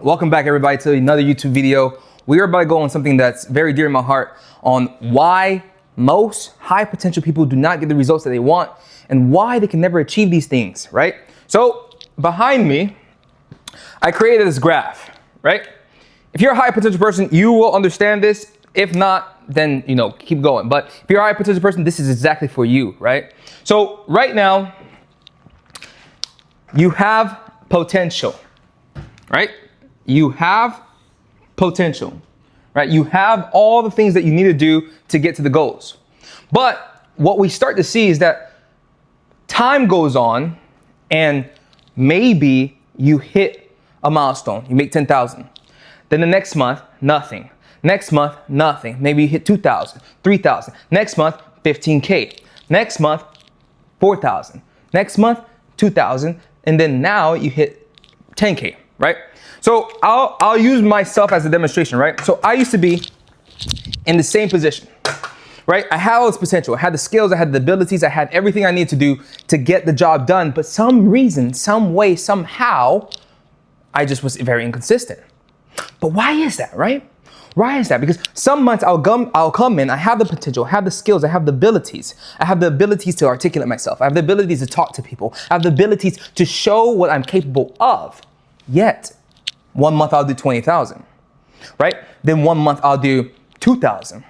Welcome back everybody to another YouTube video. We are about to go on something that's very dear to my heart on why most high potential people do not get the results that they want and why they can never achieve these things, right? So behind me, I created this graph, right? If you're a high potential person, you will understand this. If not, then, keep going. But if you're a high potential person, this is exactly for you, right? So right now, you have potential, right? You have potential, right? You have all the things that you need to do to get to the goals. But what we start to see is that time goes on and maybe you hit a milestone. You make 10,000. Then the next month, nothing. Next month, nothing. Maybe you hit 2,000, 3,000. Next month, 15K. Next month, 4,000. Next month, 2,000. And then now you hit 10K, right? So I'll use myself as a demonstration, right? So I used to be in the same position, right? I had all this potential. I had the skills, I had the abilities, I had everything I needed to do to get the job done. But some reason, some way, somehow, I just was very inconsistent. But why is that, right? Why is that? Because some months I'll come in, I have the potential, I have the skills, I have the abilities. I have the abilities to articulate myself. I have the abilities to talk to people. I have the abilities to show what I'm capable of. Yet, 1 month I'll do 20,000, right? Then 1 month I'll do 2,000.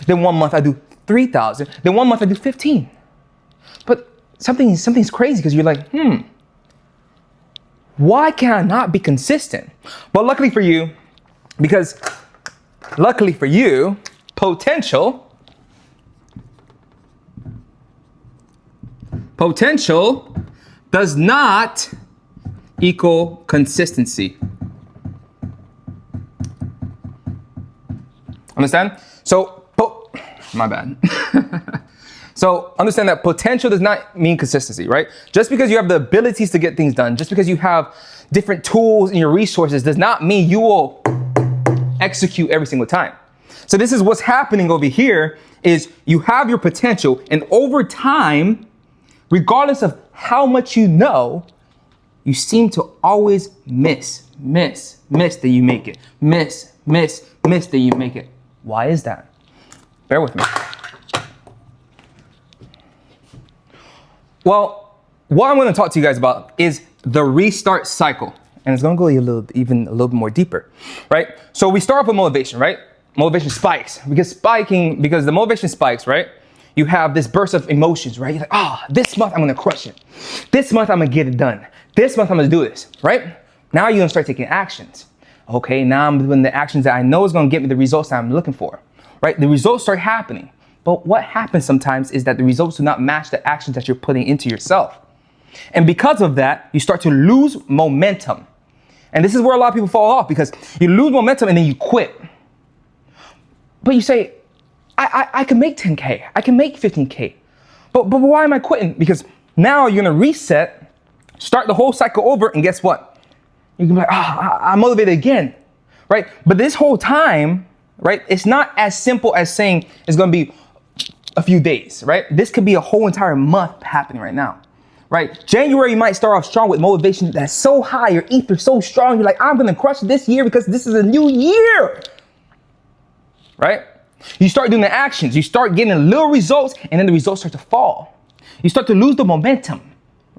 Then 1 month I do 3,000. Then 1 month I do 15. But something's crazy because you're like, why can I not be consistent? But luckily for you, potential does not equal consistency. Understand? So, my bad. So understand that potential does not mean consistency, right? Just because you have the abilities to get things done, just because you have different tools and your resources does not mean you will execute every single time. So this is what's happening over here is you have your potential and over time, regardless of how much you know, you seem to always miss that you make it. Miss that you make it. Why is that? Bear with me. Well, what I'm going to talk to you guys about is the restart cycle. And it's going to go even a little bit more deeper, right? So we start off with motivation, right? Motivation spikes. Because the motivation spikes, right? You have this burst of emotions, right? You're like, this month I'm going to crush it. This month I'm going to get it done. This month I'm going to do this, right? Now you're going to start taking actions. Okay, now I'm doing the actions that I know is going to get me the results that I'm looking for, right? The results start happening. But what happens sometimes is that the results do not match the actions that you're putting into yourself. And because of that, you start to lose momentum. And this is where a lot of people fall off because you lose momentum and then you quit. But you say, I can make 10K, I can make 15K. But why am I quitting? Because now you're gonna reset, start the whole cycle over, and guess what? You can be like, I'm motivated again, right? But this whole time, right, it's not as simple as saying it's gonna be a few days, right? This could be a whole entire month happening right now, right? January, you might start off strong with motivation that's so high, your ether so strong, you're like, I'm gonna crush this year because this is a new year, right? You start doing the actions, you start getting little results, and then the results start to fall. You start to lose the momentum,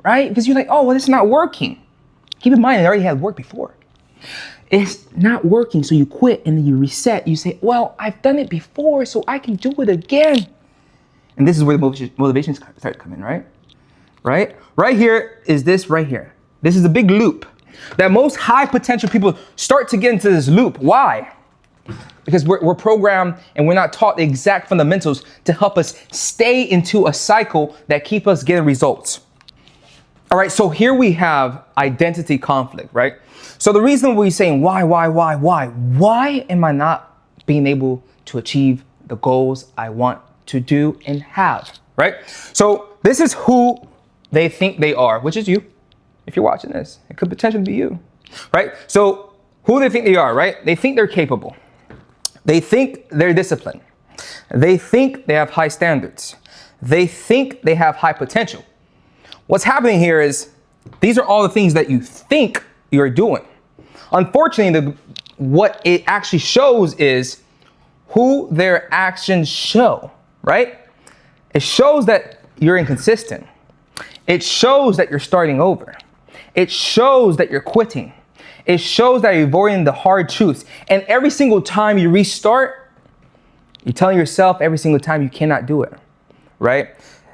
right? Because you're like, well, it's not working. Keep in mind, it already had worked before. It's not working, so you quit and then you reset. You say, well, I've done it before, so I can do it again. And this is where the motivation starts coming, right? Right here is this right here. This is a big loop that most high potential people start to get into this loop. Why? Because we're programmed and we're not taught the exact fundamentals to help us stay into a cycle that keep us getting results. All right, so here we have identity conflict, right? So the reason we're saying why am I not being able to achieve the goals I want to do and have, right? So this is who they think they are, which is you. If you're watching this, it could potentially be you, right? So who they think they are, right? They think they're capable. They think they're disciplined. They think they have high standards. They think they have high potential. What's happening here is these are all the things that you think you're doing. Unfortunately, what it actually shows is who their actions show, right? It shows that you're inconsistent. It shows that you're starting over. It shows that you're quitting. It shows that you're avoiding the hard truths. And every single time you restart, you're telling yourself every single time you cannot do it, right?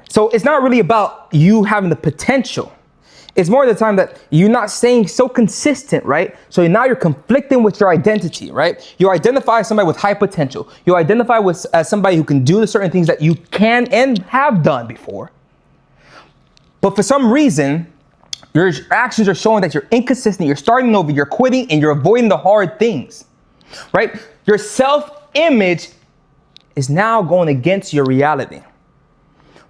So it's not really about you having the potential. It's more of the time that you're not staying so consistent, right? So now you're conflicting with your identity, right? You identify as somebody with high potential. You identify as somebody who can do certain things that you can and have done before. But for some reason, your actions are showing that you're inconsistent, you're starting over, you're quitting, and you're avoiding the hard things, right? Your self-image is now going against your reality,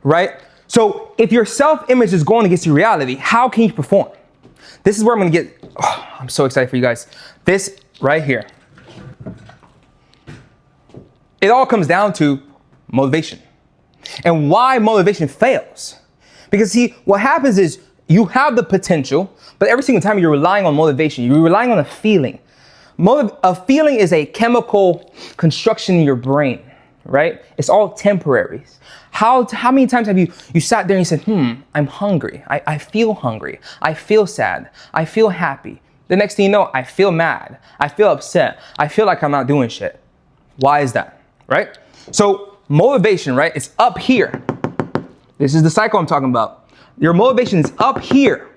right? So if your self-image is going against your reality, how can you perform? This is where I'm going to get, I'm so excited for you guys. This right here. It all comes down to motivation and why motivation fails. Because see, what happens is you have the potential, but every single time you're relying on motivation, you're relying on a feeling. A feeling is a chemical construction in your brain, right? It's all temporary. How many times have you sat there and you said, I'm hungry. I feel hungry. I feel sad. I feel happy. The next thing you know, I feel mad. I feel upset. I feel like I'm not doing shit. Why is that, right? So motivation, right? It's up here. This is the cycle I'm talking about. Your motivation is up here.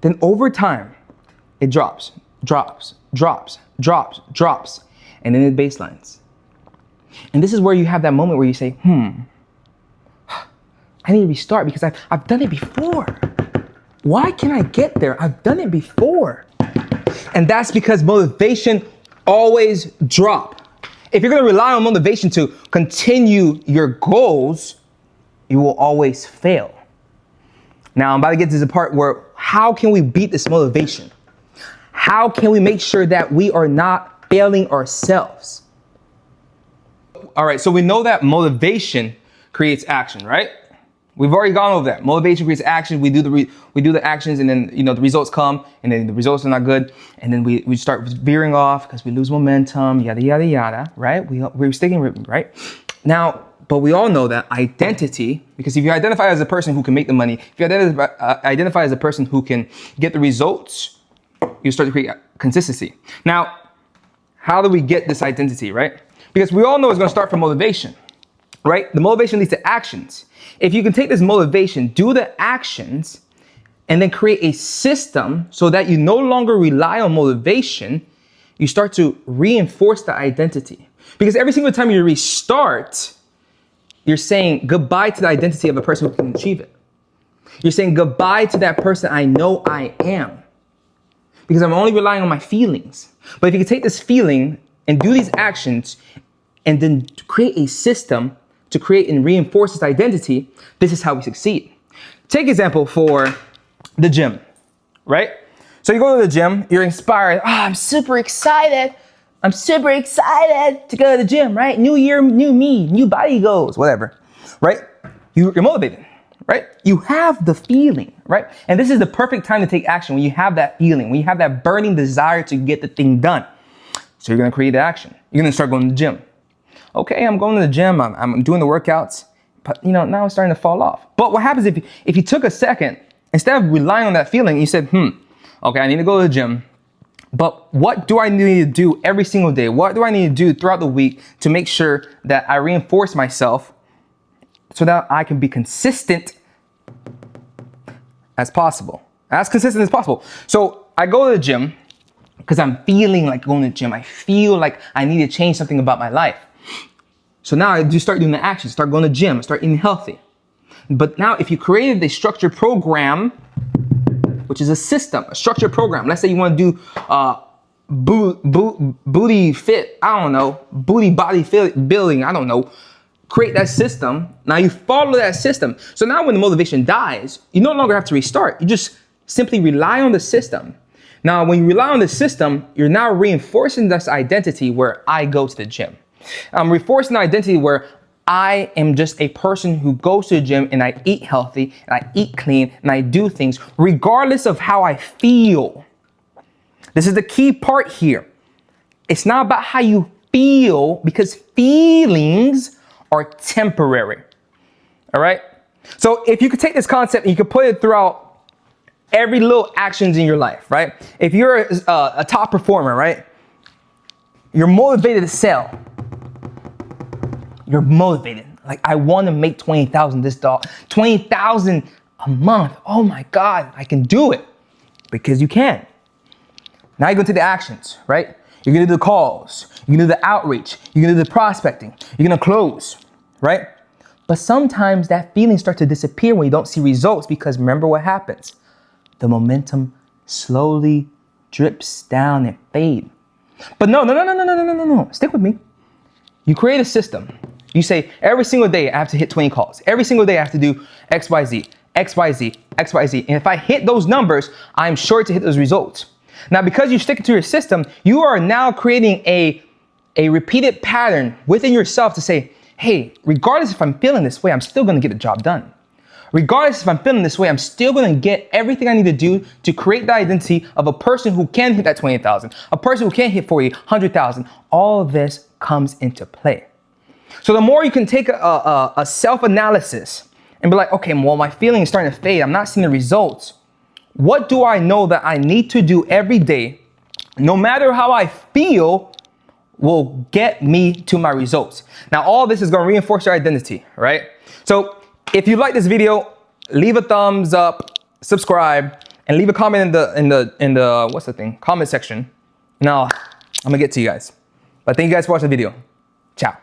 Then over time, it drops, drops, drops, drops, drops, and then it baselines. And this is where you have that moment where you say, I need to restart because I've done it before. Why can't I get there? I've done it before. And that's because motivation always drop. If you're going to rely on motivation to continue your goals, you will always fail. Now, I'm about to get to the part where how can we beat this motivation? How can we make sure that we are not failing ourselves? All right, so we know that motivation creates action, right? We've already gone over that. Motivation creates action. We do the actions, and then the results come, and then the results are not good, and then we start veering off because we lose momentum, yada yada yada, right? We're sticking with it, right? Now, but we all know that identity, because if you identify as a person who can make the money, if you identify as a person who can get the results, you start to create consistency. Now, how do we get this identity, right? Because we all know it's going to start from motivation, right? The motivation leads to actions. If you can take this motivation, do the actions, and then create a system so that you no longer rely on motivation, you start to reinforce the identity. Because every single time you restart, you're saying goodbye to the identity of a person who can achieve it. You're saying goodbye to that person I know I am. Because I'm only relying on my feelings. But if you can take this feeling and do these actions and then create a system to create and reinforce this identity, this is how we succeed. Take example for the gym, right? So you go to the gym, you're inspired. I'm super excited. I'm super excited to go to the gym, right? New year, new me, new body goals, whatever, right? You're motivated, right? You have the feeling, right? And this is the perfect time to take action when you have that feeling, when you have that burning desire to get the thing done. So you're gonna create the action. You're gonna start going to the gym. Okay, I'm going to the gym, I'm doing the workouts, but now it's starting to fall off. But what happens if you took a second, instead of relying on that feeling, you said, okay, I need to go to the gym. But what do I need to do every single day? What do I need to do throughout the week to make sure that I reinforce myself so that I can be consistent as possible? As consistent as possible. So I go to the gym because I'm feeling like going to the gym. I feel like I need to change something about my life. So now I do start doing the actions, start going to the gym, start eating healthy. But now if you created a structured program, which is a system, a structured program. Let's say you want to do booty fit, I don't know, booty body fit building, I don't know. Create that system. Now you follow that system. So now when the motivation dies, you no longer have to restart. You just simply rely on the system. Now when you rely on the system, you're now reinforcing this identity where I go to the gym. I'm reinforcing the identity where I am just a person who goes to the gym and I eat healthy and I eat clean and I do things regardless of how I feel. This is the key part here. It's not about how you feel, because feelings are temporary. All right? So if you could take this concept and you could put it throughout every little actions in your life, right? If you're a top performer, right? You're motivated to sell. You're motivated. Like, I want to make 20,000 this dog, 20,000 a month. Oh my God, I can do it, because you can. Now you go to the actions, right? You're gonna do the calls. You're gonna do the outreach. You're gonna do the prospecting. You're gonna close, right? But sometimes that feeling starts to disappear when you don't see results, because remember what happens? The momentum slowly drips down and fades. But no. Stick with me. You create a system. You say, every single day I have to hit 20 calls. Every single day I have to do X, Y, Z, X, Y, Z, X, Y, Z. And if I hit those numbers, I'm sure to hit those results. Now, because you stick to your system, you are now creating a repeated pattern within yourself to say, hey, regardless if I'm feeling this way, I'm still gonna get the job done. Regardless if I'm feeling this way, I'm still gonna get everything I need to do to create the identity of a person who can hit that 20,000, a person who can hit 40, 100,000. All of this comes into play. So the more you can take a self-analysis and be like, okay, well, my feeling is starting to fade. I'm not seeing the results. What do I know that I need to do every day, no matter how I feel, will get me to my results? Now, all this is going to reinforce your identity, right? So if you like this video, leave a thumbs up, subscribe, and leave a comment in the what's the thing? Comment section. Now, I'm going to get to you guys. But thank you guys for watching the video. Ciao.